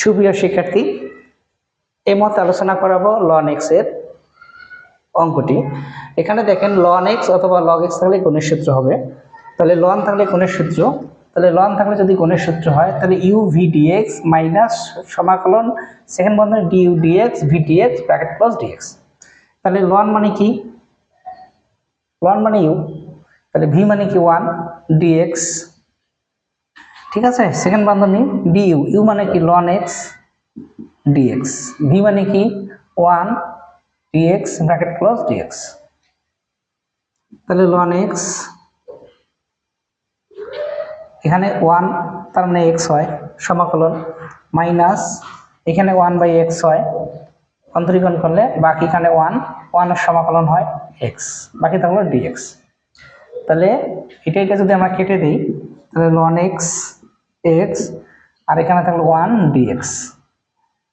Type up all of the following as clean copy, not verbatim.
সুপ্রিয় শিক্ষার্থী, এই মতে আলোচনা করাবো লন এক্স এর অঙ্কটি। এখানে দেখেন লন এক্স অথবা লগ এক্স থাকলে গুণের সূত্র হবে। তাহলে লন থাকলে গুণের সূত্র, তাহলে লন থাকলে যদি গুণের সূত্র হয় তাহলে ইউ ভি ডিএক্স মাইনাস সমাকলন সেকেন্ড বন্ধনী d u d x v d x bracket plus d x. তাহলে লন মানে কি? লন মানে ইউ, তাহলে ভি মানে কি 1 ডিএক্স, ঠিক আছে। সেকেন্ড বন্ধনী ডি ইউ, ইউ মানে কি লন এক্স ডিএক্স, ভি মানে কি 1 ডিএক্স ব্র্যাকেট ক্লোজ ডিএক্স। তাহলে লন এক্স এখানে 1 তার মানে এক্স হয় সমাকলন মাইনাস এখানে 1/x হয় অন্তরীকরণ করলে বাকি এখানে 1 এর সমাকলন হয় এক্স, বাকি থাকলো ডিএক্স। তাহলে এটা যদি আমরা কেটে দিই তাহলে লন এক্স এক্স আর এখানে থাকলো 1 ডিএক্স।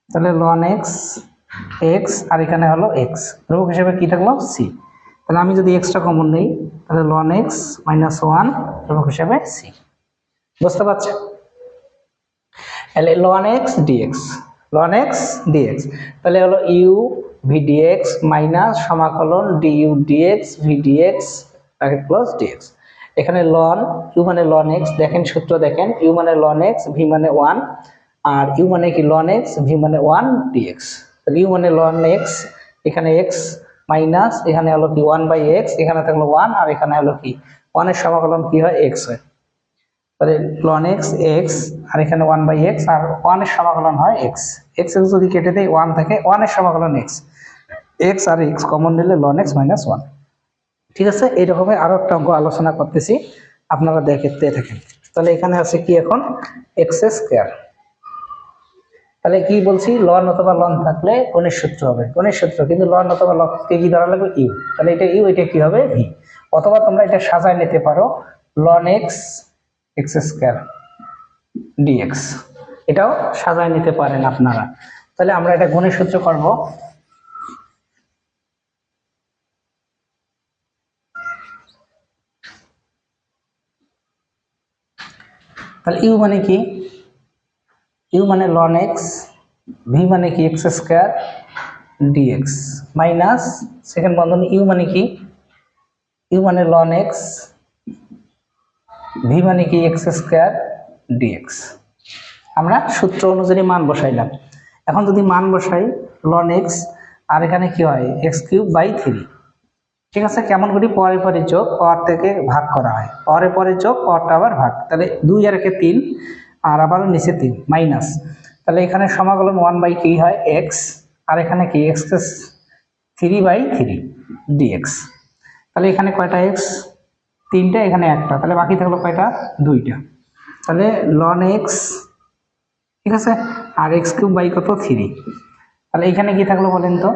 তাহলে লন এক্স এক্স আর এখানে হলো এক্স, ধ্রুবক হিসেবে কি থাকলো সি। তাহলে আমি যদি এক্সটা কমন নেই তাহলে লন এক্স মাইনাস 1 ধ্রুবক হিসেবে সি। বুঝতে পারছেন? তাহলে লন এক্স ডিএক্স, লন এক্স ডিএক্স, তাহলে হলো ইউ ভি ডিএক্স মাইনাস সমাকলন d u d x v d x bracket plus d x. এখানে লন ইউ মানে লন এক্স, দেখেন সূত্র দেখেন, ইউ মানে লন এক্স ভি মানে 1 আর ইউ মানে কি লন এক্স ভি মানে 1 ডিএক্স। তাহলে ইউ মানে লন এক্স, এখানে এক্স মাইনাস এখানে হলো কি 1/x, এখানে থাকলো 1 আর এখানে হলো কি 1 এর সমাকলন কি হয় এক্স হয়। তাহলে লন এক্স এক্স আর এখানে 1/x আর 1 এর সমাকলন হয় এক্স। এক্স যদি কেটে দেয় 1 থাকে, 1 এর সমাকলন এক্স, এক্স আর এক্স কমন নিলে লন এক্স মাইনাস 1। ঠিক আছে, এইরকমই আরো একটা অঙ্ক আলোচনা করতেছি, আপনারা দেখতে থাকেন। তাহলে এখানে আছে কি এখন এক্স স্কয়ার। তাহলে কি বলছি, লন অথবা লন থাকলে গুণের সূত্র হবে, গুণের সূত্র, কিন্তু লন অথবা লনকে কি ধরা লাগবে ইউ। তাহলে এটা ইউ, এটা কি হবে ভি। অথবা তোমরা এটা সাজায় নিতে পারো লন এক্স এক্স স্কয়ার ডিএক্স, এটাও সাজায় নিতে পারেন আপনারা। তাহলে আমরা এটা গুণের সূত্র করব। তাহলে ইউ মানে কি, ইউ মানে লন এক্স, ভি মানে কি x square d x minus second বন্ধনী ইউ মানে কি, ইউ মানে লন এক্স ভি মানে কি এক্স স্কয়ার ডিএক্স। আমরা সূত্র অনুযায়ী মান বসাইলাম। এখন যদি মান বসাই লন এক্স আর এখানে কি হয় এক্স কিউব বাই 3, ঠিক আছে। কেমন করি, পরে পরে যোগ পাওয়ার থেকে ভাগ করা হয়, পরে পরে যোগ পাওয়ারটা আবার ভাগ, তাহলে 2 আর 1 3 আর আবার নিচে 3 মাইনাস। তাহলে এখানে সমাকলন 1 কি হয় এক্স আর এখানে কি এক্স 3/3 ডিএক্স। তাহলে এখানে কয়টা এক্স, 3টা, এখানে একটা, তাহলে বাকি থাকলো কয়টা 2টা। তাহলে লন এক্স, ঠিক আছে, আর এক্স কিউব বাই কত 3। তাহলে এখানে কি থাকলো বলেন তো,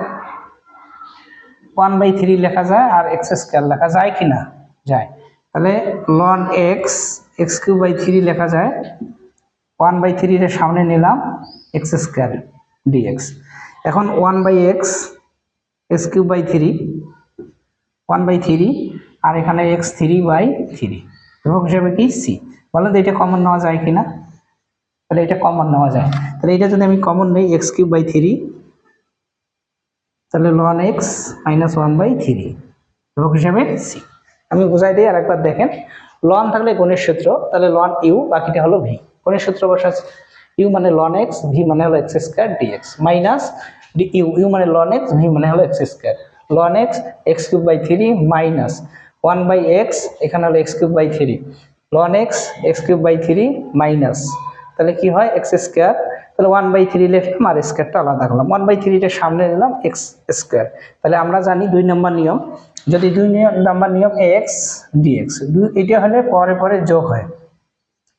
1/3 লেখা যায় আর এক্স স্কয়ার লেখা যায় কি না, যায়। তাহলে লন এক্স এক্স কিউব বাই 3 লেখা যায়, 1/3 এর সামনে নিলাম এক্স স্কয়ার ডিএক্স। এখন 1/x এক্স কিউব বাই 3 1/3 আর এখানে এক্স 3/3 ধ্রুবক হিসেবে কি সি। বলেন তো এটা কমন নেওয়া যায় কিনা, তাহলে এটা কমন নেওয়া যায়। তাহলে এটা যদি আমি কমন নেই এক্স কিউব বাই 3, তাহলে লন এক্স মাইনাস 1/3 ধ্রুবক হিসেবে সি। আমি বুঝাই দিই আরেকবার দেখেন, লন থাকলে গুণের সূত্র, তাহলে লন ইউ বাকিটা হলো ভি। গুণের সূত্র বসাচ্ছি, ইউ মানে লন এক্স ভি মানে হলো x square d x minus d u, u মানে লন এক্স ভি মানে হলো এক্স স্কয়ার, লন x x cube by 3 minus 1/x এখানে হলো এক্স কিউব বাই 3, লন x x cube by 3 minus, তাহলে কি হয় এক্স স্কয়ার। তাহলে 1/3 লিখলাম আর স্কয়ারটা আলাদা করলাম, 1/3 এর সামনে নিলাম এক্স স্কয়ার। তাহলে আমরা জানি 2 নম্বর নিয়ম, যদি 2 নম্বর নিয়ম এক্স ডিএক্স, এটা হলে পরে পরে যোগ হয়,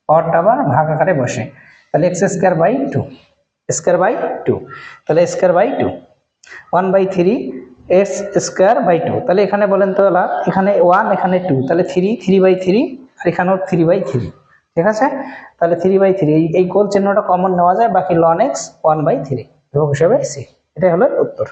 পাওয়ারটা আবার ভাগ আকারে বসে। তাহলে x square by 2 square by 2, তাহলে square by 2 1/3 x square by 2। তাহলে এখানে বলেন তো এখানে 1 এখানে 2, তাহলে 3/3 আর এখানেও 3/3, ঠিক আছে। তাহলে 3/3 এই গোল চিহ্নটা কমন নেওয়া যায়, বাকি লন এক্স 1/3 ধ্রুবক হিসেবে সি। এটাই হলো উত্তর।